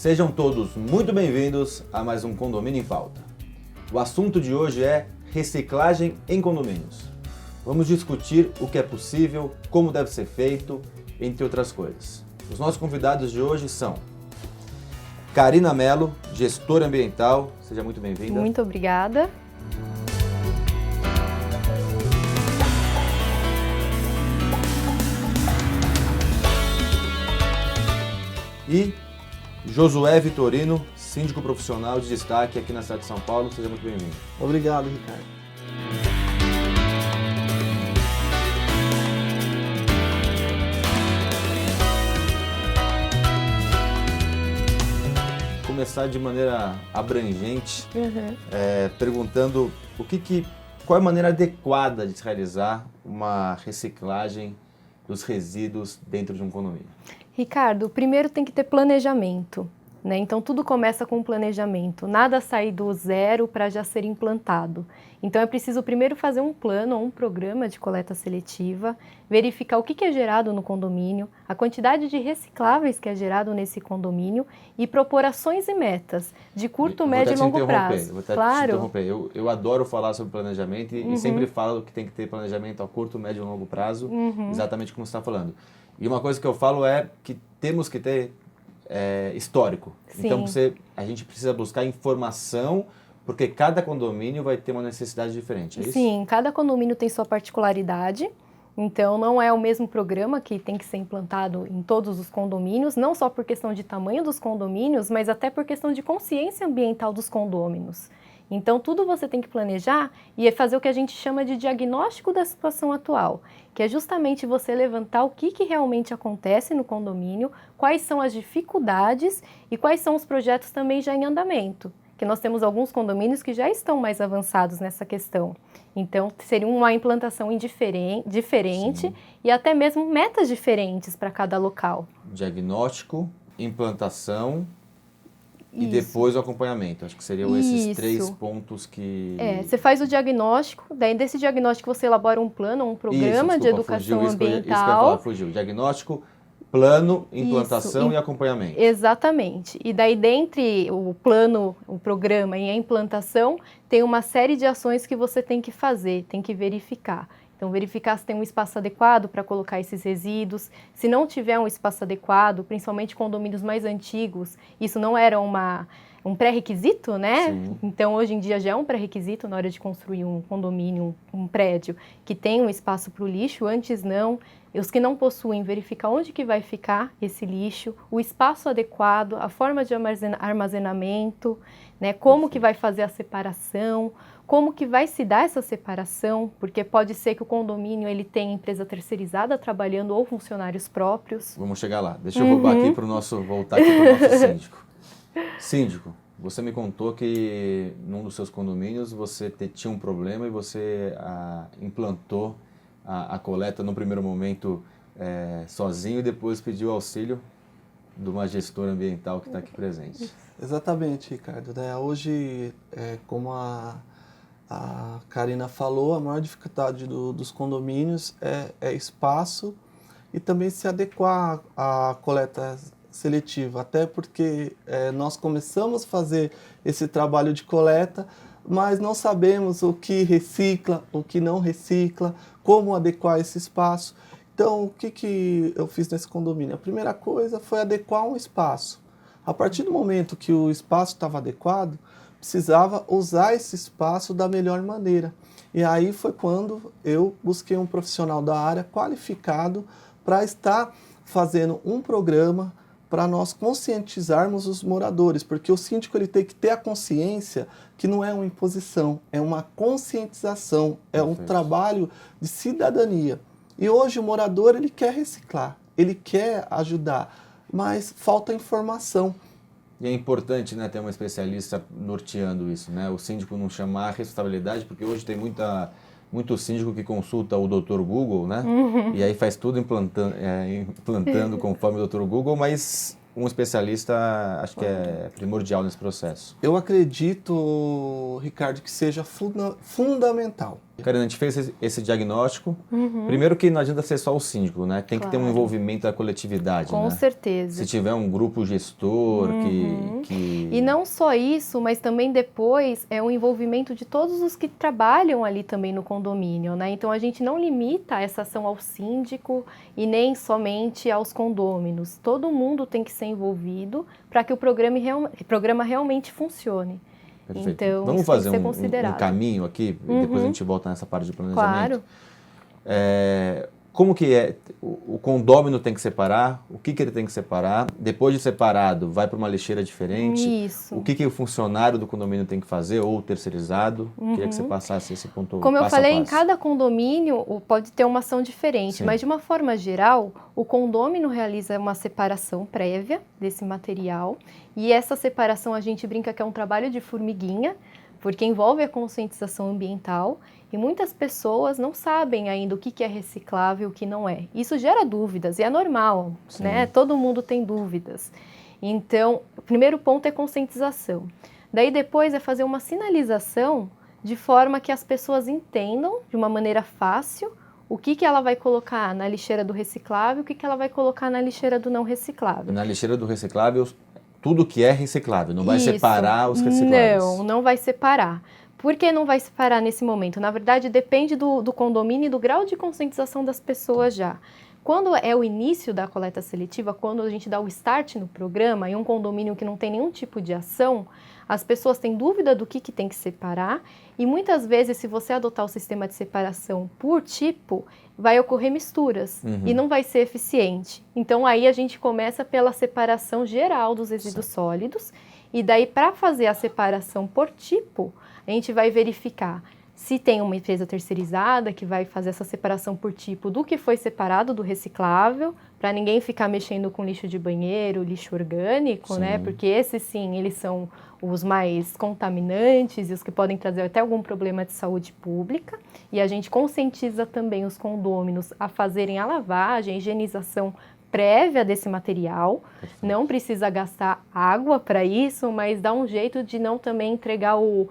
Sejam todos muito bem-vindos a mais um Condomínio em Pauta. O assunto de hoje é reciclagem em condomínios. Vamos discutir o que é possível, como deve ser feito, entre outras coisas. Os nossos convidados de hoje são Karina Mello, gestora ambiental. Seja muito bem-vinda. Muito obrigada. E Josué Vitorino, síndico profissional de destaque aqui na cidade de São Paulo. Seja muito bem-vindo. Obrigado, Ricardo. Começar de maneira abrangente, perguntando qual é a maneira adequada de se realizar uma reciclagem dos resíduos dentro de um condomínio. Ricardo, primeiro tem que ter planejamento, né? Então tudo começa com planejamento, nada sai do zero para já ser implantado. Então é preciso primeiro fazer um plano ou um programa de coleta seletiva, verificar o que é gerado no condomínio, a quantidade de recicláveis que é gerado nesse condomínio e propor ações e metas de curto, médio e longo prazo. Vou até te interromper. Eu adoro falar sobre planejamento e sempre falo que tem que ter planejamento a curto, médio e longo prazo, exatamente como você está falando. E uma coisa que eu falo é que temos que ter histórico. Sim. Então a gente precisa buscar informação, porque cada condomínio vai ter uma necessidade diferente, é isso? Sim, cada condomínio tem sua particularidade, então não é o mesmo programa que tem que ser implantado em todos os condomínios, não só por questão de tamanho dos condomínios, mas até por questão de consciência ambiental dos condôminos. Então, tudo você tem que planejar e fazer o que a gente chama de diagnóstico da situação atual, que é justamente você levantar o que realmente acontece no condomínio, quais são as dificuldades e quais são os projetos também já em andamento, que nós temos alguns condomínios que já estão mais avançados nessa questão. Então, seria uma implantação diferente Sim. E até mesmo metas diferentes para cada local. Diagnóstico, implantação e Isso. depois o acompanhamento. Acho que seriam esses Isso. 3 pontos que... Você faz o diagnóstico, daí desse diagnóstico você elabora um plano, um programa de educação ambiental. Fugiu. Diagnóstico, plano, implantação e acompanhamento. Exatamente. E daí, dentre o plano, o programa e a implantação, tem uma série de ações que você tem que fazer, tem que verificar. Então, verificar se tem um espaço adequado para colocar esses resíduos. Se não tiver um espaço adequado, principalmente condomínios mais antigos, isso não era um pré-requisito, né? Sim. Então, hoje em dia já é um pré-requisito na hora de construir um condomínio, um prédio, que tem um espaço para o lixo, antes não. Os que não possuem, verificar onde que vai ficar esse lixo, o espaço adequado, a forma de armazenamento, né? Como que vai fazer a separação, como que vai se dar essa separação, porque pode ser que o condomínio ele tenha empresa terceirizada trabalhando ou funcionários próprios. Vamos chegar lá. Deixa eu voltar aqui voltar aqui para o nosso síndico. Síndico, você me contou que num dos seus condomínios você tinha um problema e você implantou a coleta no primeiro momento sozinho e depois pediu auxílio de uma gestora ambiental que está aqui presente. Exatamente, Ricardo. Hoje, como a Karina falou, a maior dificuldade dos condomínios é espaço e também se adequar à coleta seletiva, até porque nós começamos a fazer esse trabalho de coleta, mas não sabemos o que recicla, o que não recicla, como adequar esse espaço. Então, o que eu fiz nesse condomínio? A primeira coisa foi adequar um espaço. A partir do momento que o espaço estava adequado, precisava usar esse espaço da melhor maneira. E aí foi quando eu busquei um profissional da área qualificado para estar fazendo um programa para nós conscientizarmos os moradores, porque o síndico ele tem que ter a consciência que não é uma imposição, é uma conscientização, é um trabalho de cidadania. E hoje o morador ele quer reciclar, ele quer ajudar, mas falta informação. E é importante, né, ter uma especialista norteando isso, né? O síndico não chamar a responsabilidade, porque hoje tem muito síndico que consulta o Dr. Google, né? E aí faz tudo implantando conforme o Dr. Google, mas um especialista acho que é primordial nesse processo. Eu acredito, Ricardo, que seja fundamental. Karina, a gente fez esse diagnóstico. Uhum. Primeiro que não adianta ser só o síndico, né? Tem que ter um Claro. envolvimento da coletividade, Com né? certeza. Se tiver um grupo gestor Uhum. que... E não só isso, mas também depois é o envolvimento de todos os que trabalham ali também no condomínio, né? Então a gente não limita essa ação ao síndico e nem somente aos condôminos. Todo mundo tem que ser envolvido para que o programa realmente funcione. Perfeito. Então, Vamos isso tem que fazer ser um considerado. caminho aqui, depois a gente volta nessa parte de planejamento. Claro. Como que é? O condômino tem que separar? O que ele tem que separar? Depois de separado, vai para uma lixeira diferente? Isso. O que o funcionário do condomínio tem que fazer ou terceirizado? Queria que você passasse esse ponto Como eu passo a falei, em passo. cada condomínio pode ter uma ação diferente, Sim. mas de uma forma geral, o condômino realiza uma separação prévia desse material e essa separação a gente brinca que é um trabalho de formiguinha, porque envolve a conscientização ambiental e muitas pessoas não sabem ainda o que é reciclável e o que não é. Isso gera dúvidas e é normal, Sim. né? Todo mundo tem dúvidas. Então, o primeiro ponto é conscientização. Daí depois é fazer uma sinalização de forma que as pessoas entendam de uma maneira fácil o que ela vai colocar na lixeira do reciclável e o que ela vai colocar na lixeira do não reciclável. Na lixeira do reciclável, tudo que é reciclável, não vai Isso. separar os recicláveis. Não vai separar. Por que não vai separar nesse momento? Na verdade, depende do condomínio e do grau de conscientização das pessoas já. Quando é o início da coleta seletiva, quando a gente dá o start no programa, em um condomínio que não tem nenhum tipo de ação, as pessoas têm dúvida do que tem que separar e muitas vezes, se você adotar o sistema de separação por tipo, vai ocorrer misturas e não vai ser eficiente. Então, aí a gente começa pela separação geral dos resíduos sólidos e daí, para fazer a separação por tipo, a gente vai verificar se tem uma empresa terceirizada que vai fazer essa separação por tipo do que foi separado do reciclável, para ninguém ficar mexendo com lixo de banheiro, lixo orgânico, né? Porque esses sim, eles são os mais contaminantes e os que podem trazer até algum problema de saúde pública. E a gente conscientiza também os condôminos a fazerem a lavagem, a higienização prévia desse material. Perfeito. Não precisa gastar água para isso, mas dá um jeito de não também entregar o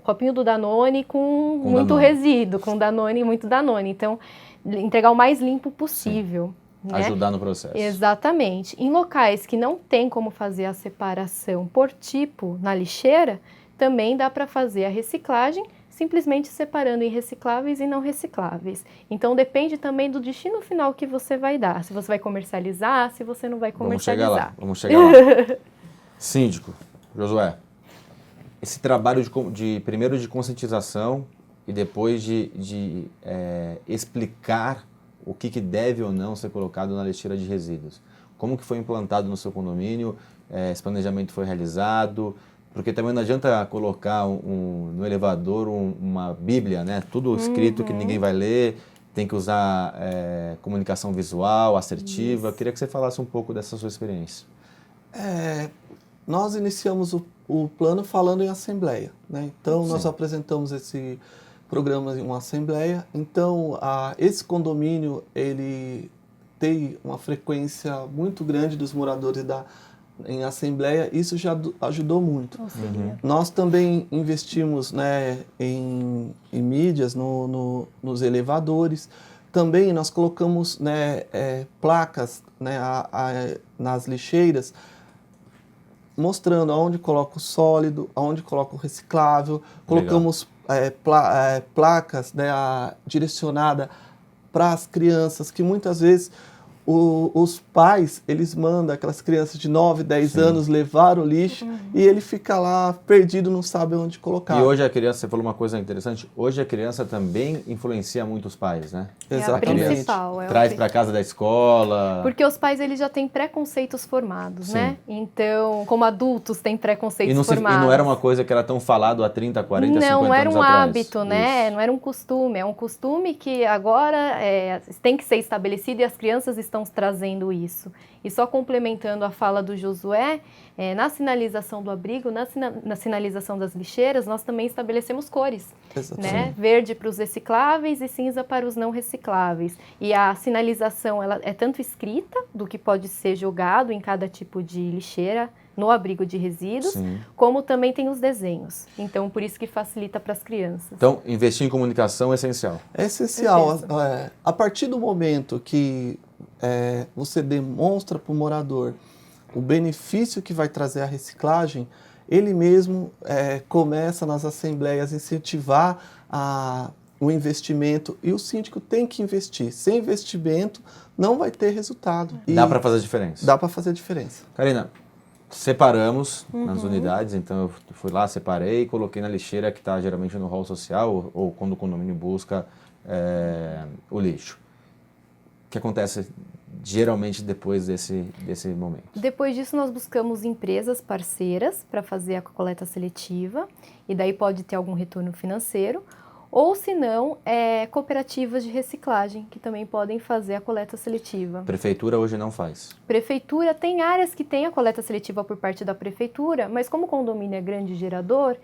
copinho do Danone com muito Danone. resíduo, com Danone, muito Danone. Então, entregar o mais limpo possível. Né? Ajudar no processo. Exatamente. Em locais que não tem como fazer a separação por tipo na lixeira, também dá para fazer a reciclagem, simplesmente separando em recicláveis e não recicláveis. Então, depende também do destino final que você vai dar. Se você vai comercializar, se você não vai comercializar. Vamos chegar lá. Síndico, Josué. Esse trabalho primeiro de conscientização e depois de explicar o que deve ou não ser colocado na lixeira de resíduos. Como que foi implantado no seu condomínio? Esse planejamento foi realizado? Porque também não adianta colocar no elevador uma bíblia, né? Tudo escrito que ninguém vai ler, tem que usar comunicação visual, assertiva. Isso. Queria que você falasse um pouco dessa sua experiência. Nós iniciamos o plano falando em assembleia, né? Então, nós Sim. apresentamos esse programa em uma assembleia. Então, esse condomínio, ele tem uma frequência muito grande dos moradores em assembleia. Isso já ajudou muito. Nós também investimos, né, em mídias, nos elevadores. Também nós colocamos, né, placas, né, nas lixeiras, mostrando aonde coloca o sólido, aonde coloca o reciclável. Colocamos placas, né, direcionadas para as crianças, que muitas vezes os pais, eles mandam aquelas crianças de 9, 10 anos levar o lixo e ele fica lá perdido, não sabe onde colocar. E hoje a criança, você falou uma coisa interessante, hoje a criança também influencia muito os pais, né? Exatamente. É a principal. Traz para casa da escola. Porque os pais, eles já têm preconceitos formados, né? Então, como adultos têm preconceitos formados. E não era uma coisa que era tão falado há 30, 40, 50 anos atrás. Não era um hábito, né? Não era um costume. É um costume que agora tem que ser estabelecido e as crianças estão trazendo isso. E só complementando a fala do Josué, na sinalização do abrigo, na sinalização das lixeiras, nós também estabelecemos cores. Né? Verde para os recicláveis e cinza para os não recicláveis. E a sinalização ela é tanto escrita do que pode ser jogado em cada tipo de lixeira, no abrigo de resíduos, Sim. como também tem os desenhos. Então, por isso que facilita para as crianças. Então, investir em comunicação é essencial. É essencial. Certeza. A partir do momento que você demonstra para o morador o benefício que vai trazer a reciclagem, ele mesmo começa nas assembleias a incentivar o investimento, e o síndico tem que investir. Sem investimento, não vai ter resultado. Dá para fazer a diferença. Dá para fazer a diferença. Karina, separamos nas unidades, então eu fui lá, separei e coloquei na lixeira que está geralmente no hall social ou quando o condomínio busca o lixo. O que acontece geralmente depois desse momento? Depois disso, nós buscamos empresas parceiras para fazer a coleta seletiva, e daí pode ter algum retorno financeiro, ou se não, cooperativas de reciclagem, que também podem fazer a coleta seletiva. Prefeitura hoje não faz. Prefeitura, tem áreas que tem a coleta seletiva por parte da prefeitura, mas como o condomínio é grande gerador,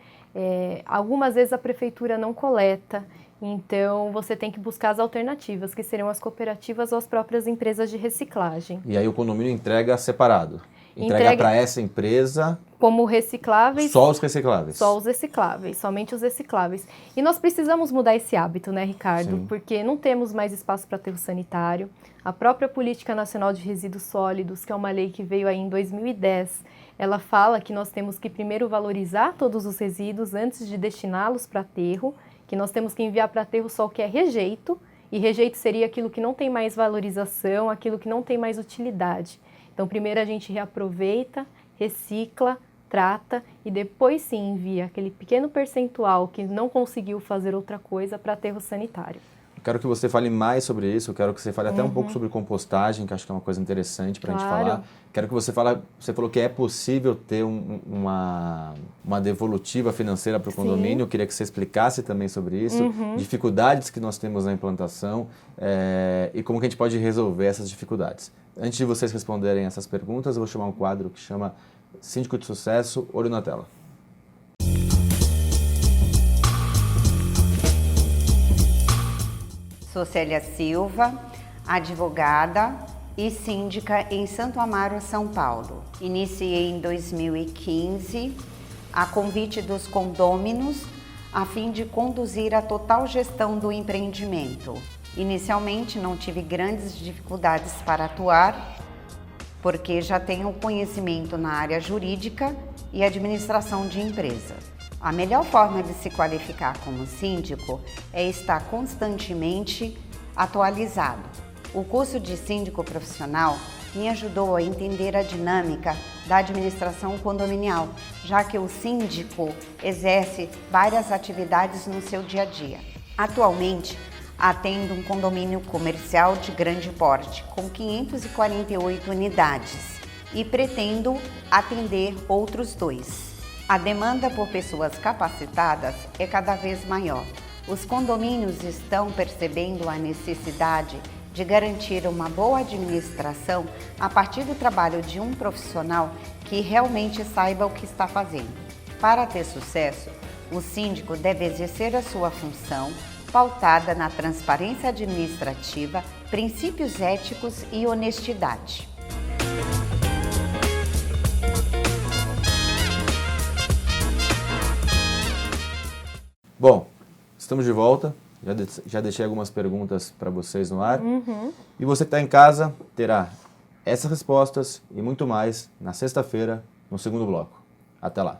algumas vezes a prefeitura não coleta. Então, você tem que buscar as alternativas, que seriam as cooperativas ou as próprias empresas de reciclagem. E aí o condomínio entrega separado. Entrega para essa empresa... Como recicláveis... Só os recicláveis. Só os recicláveis, somente os recicláveis. E nós precisamos mudar esse hábito, né, Ricardo? Sim. Porque não temos mais espaço para aterro sanitário. A própria Política Nacional de Resíduos Sólidos, que é uma lei que veio aí em 2010, ela fala que nós temos que primeiro valorizar todos os resíduos antes de destiná-los para aterro, que nós temos que enviar para aterro só o que é rejeito, e rejeito seria aquilo que não tem mais valorização, aquilo que não tem mais utilidade. Então, primeiro a gente reaproveita, recicla, trata e depois sim envia aquele pequeno percentual que não conseguiu fazer outra coisa para aterro sanitário. Quero que você fale mais sobre isso, eu quero que você fale até um pouco sobre compostagem, que acho que é uma coisa interessante para a gente falar. Quero que você fale, você falou que é possível ter uma devolutiva financeira para o condomínio, eu queria que você explicasse também sobre isso, dificuldades que nós temos na implantação e como que a gente pode resolver essas dificuldades. Antes de vocês responderem essas perguntas, eu vou chamar um quadro que chama Síndico de Sucesso, Olho na Tela. Sou Célia Silva, advogada e síndica em Santo Amaro, São Paulo. Iniciei em 2015 a convite dos condôminos a fim de conduzir a total gestão do empreendimento. Inicialmente não tive grandes dificuldades para atuar, porque já tenho conhecimento na área jurídica e administração de empresa. A melhor forma de se qualificar como síndico é estar constantemente atualizado. O curso de síndico profissional me ajudou a entender a dinâmica da administração condominial, já que o síndico exerce várias atividades no seu dia a dia. Atualmente, atendo um condomínio comercial de grande porte, com 548 unidades, e pretendo atender outros 2. A demanda por pessoas capacitadas é cada vez maior. Os condomínios estão percebendo a necessidade de garantir uma boa administração a partir do trabalho de um profissional que realmente saiba o que está fazendo. Para ter sucesso, o síndico deve exercer a sua função pautada na transparência administrativa, princípios éticos e honestidade. Bom, estamos de volta. Já deixei algumas perguntas para vocês no ar. E você que está em casa terá essas respostas e muito mais na sexta-feira, no segundo bloco. Até lá.